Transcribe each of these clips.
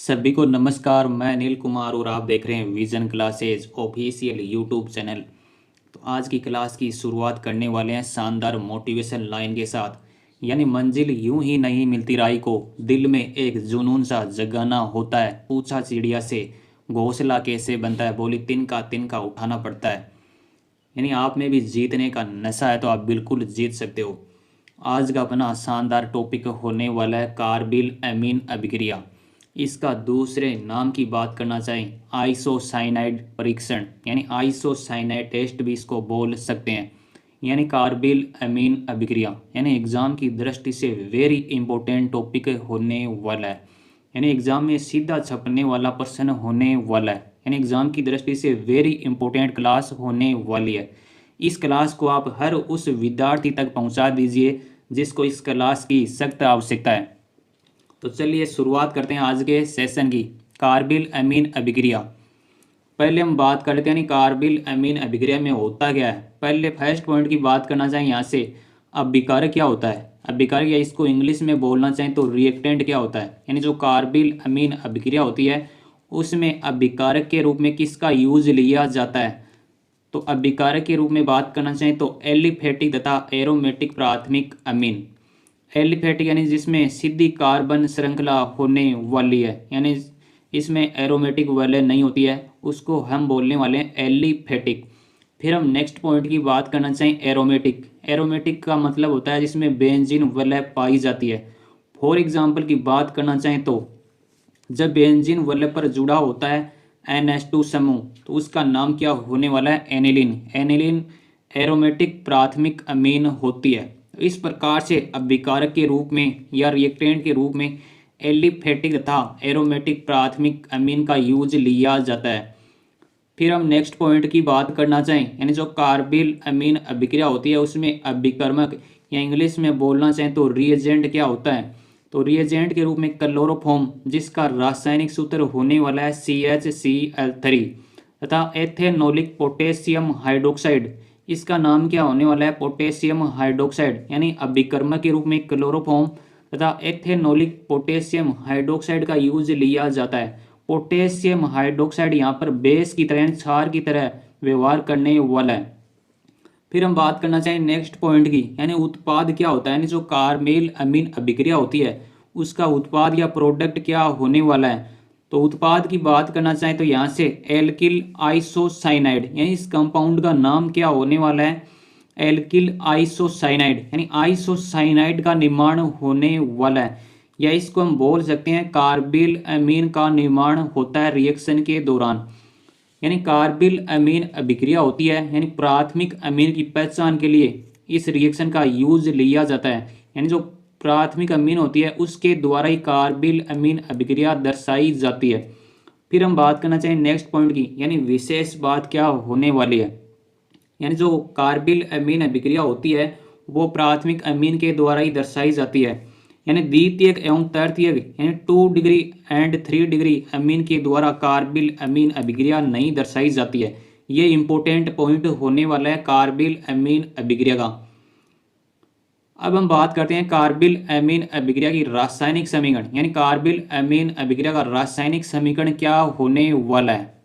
सभी को नमस्कार। मैं अनिल कुमार और आप देख रहे हैं vision classes official YouTube channel. तो आज की क्लास की शुरुआत करने वाले हैं शानदार मोटिवेशन लाइन के साथ। यानी मंजिल यूं ही नहीं मिलती राही को, दिल में एक जुनून सा जगाना होता है। पूछा चिड़िया से घोंसला कैसे बनता है, बोली तिनका तिनका उठाना पड़ता है। यानी आप में भी जीतने का नशा है तो आप बिल्कुल जीत सकते हो। आज का अपना शानदार टॉपिक होने वाला है कारबिल अमीन अभिक्रिया। इसका दूसरे नाम की बात करना चाहें आइसोसाइनाइड परीक्षण, यानी आइसोसाइनाइड टेस्ट भी इसको बोल सकते हैं। यानी कारबिल अमीन अभिक्रिया यानी एग्ज़ाम की दृष्टि से वेरी इंपॉर्टेंट टॉपिक होने वाला है। यानी एग्ज़ाम में सीधा छपने वाला प्रश्न होने वाला है। यानी एग्ज़ाम की दृष्टि से वेरी इंपॉर्टेंट क्लास होने वाली है। इस क्लास को आप हर उस विद्यार्थी तक पहुंचा दीजिए जिसको इस क्लास की सख्त आवश्यकता है। तो चलिए शुरुआत करते हैं आज के सेशन की। कारबिल अमीन अभिक्रिया, पहले हम बात कर लेते हैं यानी कारबिल अमीन अभिक्रिया में होता क्या है। पहले फर्स्ट पॉइंट की बात करना चाहें यहाँ से, अभिकारक क्या होता है। अभिकारक या इसको इंग्लिश में बोलना चाहें तो रिएक्टेंट क्या होता है। यानी जो कारबिल अमीन अभिक्रिया होती है उसमें अभिकारक के रूप में किसका यूज लिया जाता है। तो अभिकारक के रूप में बात करना चाहें तो एलिफेटिक तथा एरोमेटिक प्राथमिक अमीन। एलिफेटिक यानी जिसमें सीधी कार्बन श्रृंखला होने वाली है, यानी इसमें एरोमेटिक वैल्यू नहीं होती है, उसको हम बोलने वाले हैं एलिफेटिक। फिर हम नेक्स्ट पॉइंट की बात करना चाहें एरोमेटिक। एरोमेटिक का मतलब होता है जिसमें बेंजीन वैल्यू पाई जाती है। फॉर एग्जाम्पल की बात करना चाहें तो जब बेंजीन वैल्यू पर जुड़ा होता है NH2 समूह तो उसका नाम क्या होने वाला है, एनिलीन। एनिलीन एरोमेटिक प्राथमिक अमीन होती है। इस प्रकार से अभिकारक के रूप में या रिएक्टेंट के रूप में एलिफेटिक तथा एरोमेटिक प्राथमिक अमीन का यूज लिया जाता है। फिर हम नेक्स्ट पॉइंट की बात करना चाहें यानी जो कारबिल अमीन अभिक्रिया होती है उसमें अभिकर्मक या इंग्लिश में बोलना चाहें तो रिएजेंट क्या होता है। तो रिएजेंट के रूप में क्लोरोफॉर्म जिसका रासायनिक सूत्र होने वाला है CHCl3 तथा एथेनोलिक पोटेशियम हाइड्रोक्साइड, इसका नाम क्या होने वाला है, पोटेशियम हाइड्रोक्साइड। यानी अभिकर्मक के रूप में क्लोरोफॉर्म तथा एथेनोलिक पोटेशियम हाइड्रोक्साइड का यूज लिया जाता है। पोटेशियम हाइड्रोक्साइड यहाँ पर बेस की तरह क्षार की तरह व्यवहार करने वाला है। फिर हम बात करना चाहें नेक्स्ट पॉइंट की यानी उत्पाद क्या होता है। यानी जो कारबिल अमीन अभिक्रिया होती है उसका उत्पाद या प्रोडक्ट क्या होने वाला है। तो उत्पाद की बात करना चाहें तो यहाँ से एल्किल आइसोसाइनाइड यानी इस कंपाउंड का नाम क्या होने वाला है, एल्किल आइसोसाइनाइड। यानी आइसोसाइनाइड का निर्माण होने वाला है, या इसको हम बोल सकते हैं कारबिल अमीन का निर्माण होता है रिएक्शन के दौरान। यानी कारबिल अमीन अभिक्रिया होती है यानी प्राथमिक अमीन की पहचान के लिए इस रिएक्शन का यूज लिया जाता है। यानी जो प्राथमिक अमीन होती है उसके द्वारा ही कारबिल अमीन अभिक्रिया दर्शाई जाती है। फिर हम बात करना चाहें नेक्स्ट पॉइंट की यानी विशेष बात क्या होने वाली है। यानी जो कारबिल अमीन अभिक्रिया होती है वो प्राथमिक अमीन के द्वारा ही दर्शाई जाती है। यानी द्वितीयक एवं तृतीयक यानी 2 डिग्री एंड 3 डिग्री अमीन के द्वारा कारबिल अमीन अभिक्रिया नहीं दर्शाई जाती है। ये इंपॉर्टेंट पॉइंट होने वाला है कारबिल अमीन अभिक्रिया का। अब हम बात करते हैं कारबिल अमीन अभिक्रिया की रासायनिक समीकरण। यानी कारबिल अमीन अभिक्रिया का रासायनिक समीकरण क्या होने वाला है।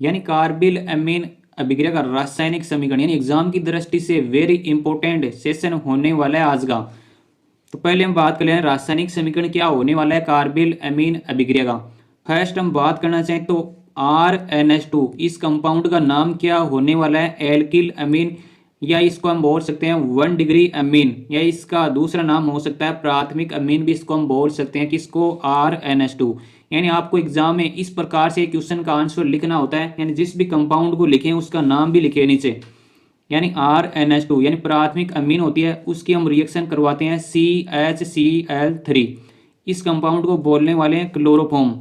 यानी कारबिल अमीन अभिक्रिया का रासायनिक समीकरण यानी एग्जाम की दृष्टि से वेरी इंपॉर्टेंट सेशन होने वाला है आज का। तो पहले हम बात कर लें रासायनिक समीकरण क्या होने वाला है कारबिल अमीन अभिक्रिया का। फर्स्ट हम बात करना चाहें तो RNH2 इस कंपाउंड का नाम क्या होने वाला है, एल्किल अमीन, या इसको हम बोल सकते हैं 1 डिग्री अमीन, या इसका दूसरा नाम हो सकता है प्राथमिक अमीन भी इसको हम बोल सकते हैं किसको, RNH2। यानी आपको एग्जाम में इस प्रकार से क्वेश्चन का आंसर लिखना होता है, यानी जिस भी कंपाउंड को लिखें उसका नाम भी लिखे नीचे। यानी RNH2 यानी प्राथमिक अमीन होती है उसकी हम रिएक्शन करवाते हैं CHCl3, इस कंपाउंड को बोलने वाले हैं क्लोरोफॉर्म,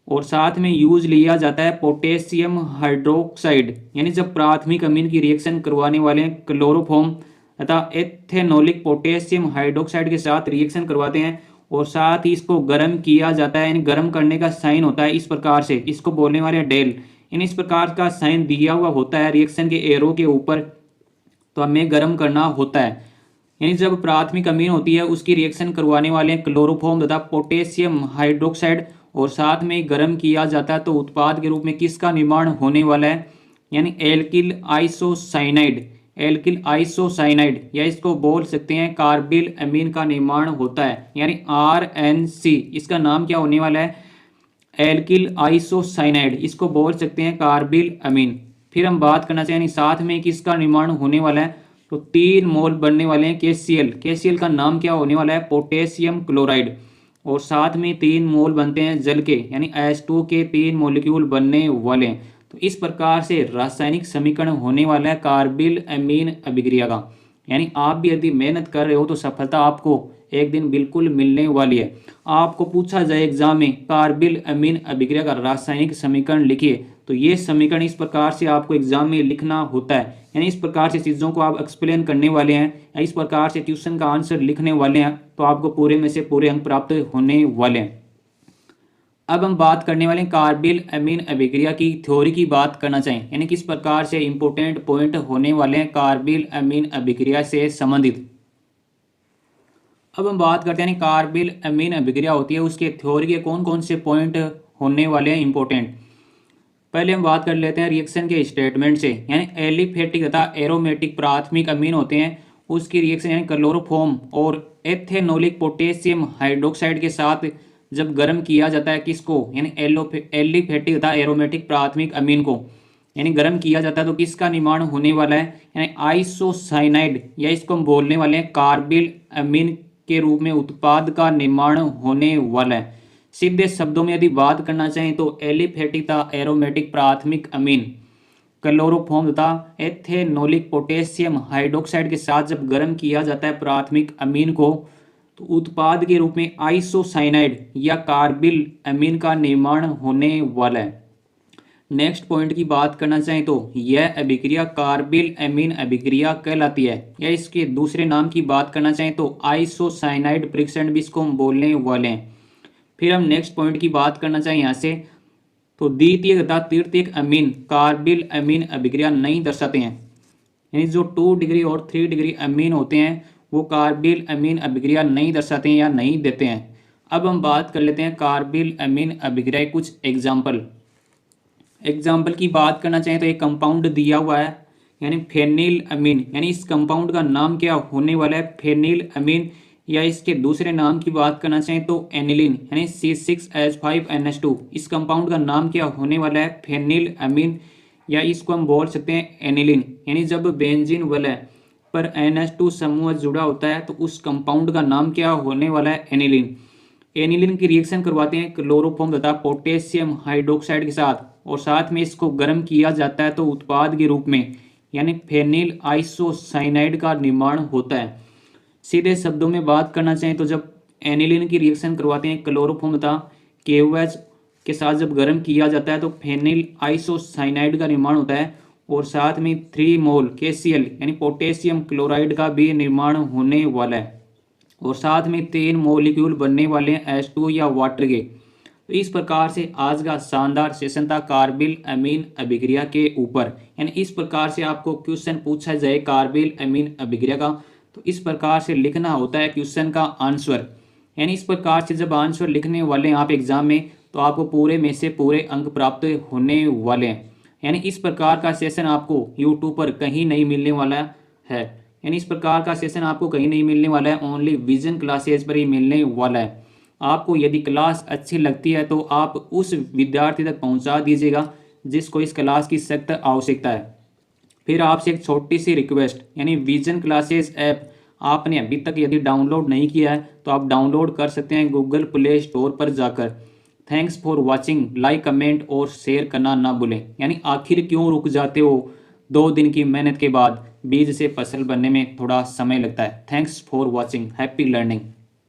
और साथ में यूज लिया जाता है पोटेशियम हाइड्रोक्साइड। यानी जब प्राथमिक अमीन की रिएक्शन करवाने वाले हैं क्लोरोफॉर्म तथा एथेनोलिक पोटेशियम हाइड्रोक्साइड के साथ रिएक्शन करवाते हैं और साथ ही इसको गर्म किया जाता है, यानी गर्म करने का साइन होता है इस प्रकार से, इसको बोलने वाले हैं डेल। इन इस प्रकार का साइन दिया हुआ होता है रिएक्शन के एरो के ऊपर, तो हमें गर्म करना होता है। यानी जब प्राथमिक अमीन होती है उसकी रिएक्शन करवाने वाले हैं क्लोरोफॉर्म तथा पोटेशियम हाइड्रोक्साइड और साथ में गर्म किया जाता है तो उत्पाद के रूप में किसका निर्माण होने वाला है, यानी एल्किल आइसोसाइनाइड। एल्किल आइसोसाइनाइड या इसको बोल सकते हैं कार्बिल अमीन का निर्माण होता है, यानी RNC। इसका नाम क्या होने वाला है, एल्किल आइसोसाइनाइड, इसको बोल सकते हैं कार्बिल अमीन। फिर हम बात करना चाहें साथ में किसका निर्माण होने वाला है, तो 3 मोल बनने वाले हैं KCl। KCl का नाम क्या होने वाला है, पोटेशियम क्लोराइड। और साथ में 3 मोल बनते हैं जल के, यानी H2 के 3 मॉलिक्यूल बनने वाले हैं। तो इस प्रकार से रासायनिक समीकरण होने वाला है कार्बिल अमीन अभिक्रिया का। यानी आप भी यदि मेहनत कर रहे हो तो सफलता आपको एक दिन बिल्कुल मिलने वाली है। आपको पूछा जाए एग्जाम में कार्बिल अमीन अभिक्रिया का रासायनिक समीकरण लिखिए, तो ये समीकरण इस प्रकार से आपको एग्जाम में लिखना होता है। यानी इस प्रकार से चीज़ों को आप एक्सप्लेन करने वाले हैं या इस प्रकार से क्वेश्चन का आंसर लिखने वाले हैं तो आपको पूरे में से पूरे अंक प्राप्त होने वाले हैं। अब हम बात करने वाले हैं कार्बिल अमीन अभिक्रिया की थ्योरी की बात करना चाहें, यानी किस प्रकार से इंपॉर्टेंट पॉइंट होने वाले हैं कार्बिल अमीन अभिक्रिया से संबंधित। अब हम बात करते हैं कार्बिल अमीन अभिक्रिया होती है उसके थ्योरी के कौन कौन से पॉइंट होने वाले हैं इंपॉर्टेंट। पहले हम बात कर लेते हैं रिएक्शन के स्टेटमेंट से, यानी एलिफेटिक तथा एरोमेटिक प्राथमिक अमीन होते हैं उसकी रिएक्शन यानी क्लोरोफॉर्म और एथेनोलिक पोटेशियम हाइड्रोक्साइड के साथ जब गर्म किया जाता है किसको, यानी एलिफेटिक तथा एरोमेटिक प्राथमिक अमीन को, यानी गर्म किया जाता है तो किसका निर्माण होने वाला है, यानी आइसोसाइनाइड या इसको हम बोलने वाले हैं कार्बिल अमीन के रूप में उत्पाद का निर्माण होने वाला है। सीधे शब्दों में यदि बात करना चाहें तो एलिफेटिक तथा एरोमेटिक प्राथमिक अमीन क्लोरोफॉर्म तथा एथेनोलिक पोटेशियम हाइड्रोक्साइड के साथ जब गर्म किया जाता है प्राथमिक अमीन को तो उत्पाद के रूप में आइसोसाइनाइड या कार्बिल अमीन का निर्माण होने वाला है। नेक्स्ट पॉइंट की बात करना चाहें तो यह अभिक्रिया कार्बिल अमीन अभिक्रिया कहलाती है, या इसके दूसरे नाम की बात करना चाहें तो आइसोसाइनाइड परीक्षण भी इसको हम बोलने वाले हैं। फिर हम नेक्स्ट पॉइंट की बात करना चाहें यहाँ से तो द्वितीयक तथा तृतीयक अमीन कार्बिल अमीन अभिक्रिया नहीं दर्शाते हैं, यानी जो 2 डिग्री और 3 डिग्री अमीन होते हैं वो कार्बिल अमीन अभिक्रिया नहीं दर्शाते हैं या नहीं देते हैं। अब हम बात कर लेते हैं कार्बिल अमीन अभिक्रिया कुछ एग्जाम्पल की बात करना चाहें तो एक कंपाउंड दिया हुआ है, यानी फेनिल अमीन, यानी इस कंपाउंड का नाम क्या होने वाला है, फेनिल अमीन। या इसके दूसरे नाम की बात करना चाहें तो एनिलीन, यानी C6H5NH2, इस कंपाउंड का नाम क्या होने वाला है, फेनिल अमीन, या इसको हम बोल सकते हैं एनिलीन। यानी जब बेंजीन वलय पर NH2 समूह जुड़ा होता है तो उस कंपाउंड का नाम क्या होने वाला है, एनिलीन। एनिलीन की रिएक्शन करवाते हैं क्लोरोफॉर्म तथा पोटेशियम हाइड्रोक्साइड के साथ और साथ में इसको गर्म किया जाता है तो उत्पाद के रूप में यानी फेनिल आइसोसाइनाइड का निर्माण होता है। सीधे शब्दों में बात करना चाहें तो जब एनिलीन की रिएक्शन करवाते हैं क्लोरोफॉर्म तथा KOH के साथ जब गर्म किया जाता है तो फेनिल आइसोसाइनाइड का निर्माण होता है और साथ में 3 मोल KCl यानी पोटेशियम क्लोराइड का भी निर्माण होने वाला है और साथ में 3 मॉलिक्यूल बनने वाले हैं H2 या वाटर के। तो इस प्रकार से आज का शानदार सेशन था कार्बिल अमीन अभिक्रिया के ऊपर, यानी इस प्रकार से आपको क्वेश्चन पूछा जाए कार्बिल अमीन अभिक्रिया का तो इस प्रकार से लिखना होता है क्वेश्चन का आंसर। यानी इस प्रकार से जब आंसर लिखने वाले हैं आप एग्जाम में तो आपको पूरे में से पूरे अंक प्राप्त होने वाले हैं। यानी इस प्रकार का सेशन आपको यूट्यूब पर कहीं नहीं मिलने वाला है, यानी इस प्रकार का सेशन आपको कहीं नहीं मिलने वाला है, ओनली विजन क्लासेज पर ही मिलने वाला है। आपको यदि क्लास अच्छी लगती है तो आप उस विद्यार्थी तक पहुंचा दीजिएगा जिसको इस क्लास की सख्त आवश्यकता है। फिर आपसे एक छोटी सी रिक्वेस्ट, यानी विजन क्लासेस ऐप आपने अभी तक यदि डाउनलोड नहीं किया है तो आप डाउनलोड कर सकते हैं गूगल प्ले स्टोर पर जाकर। Thanks for watching, like comment और शेयर करना ना भूलें। यानी आखिर क्यों रुक जाते हो, 2 दिन की मेहनत के बाद बीज से फसल बनने में थोड़ा समय लगता है। Thanks for watching, happy learning.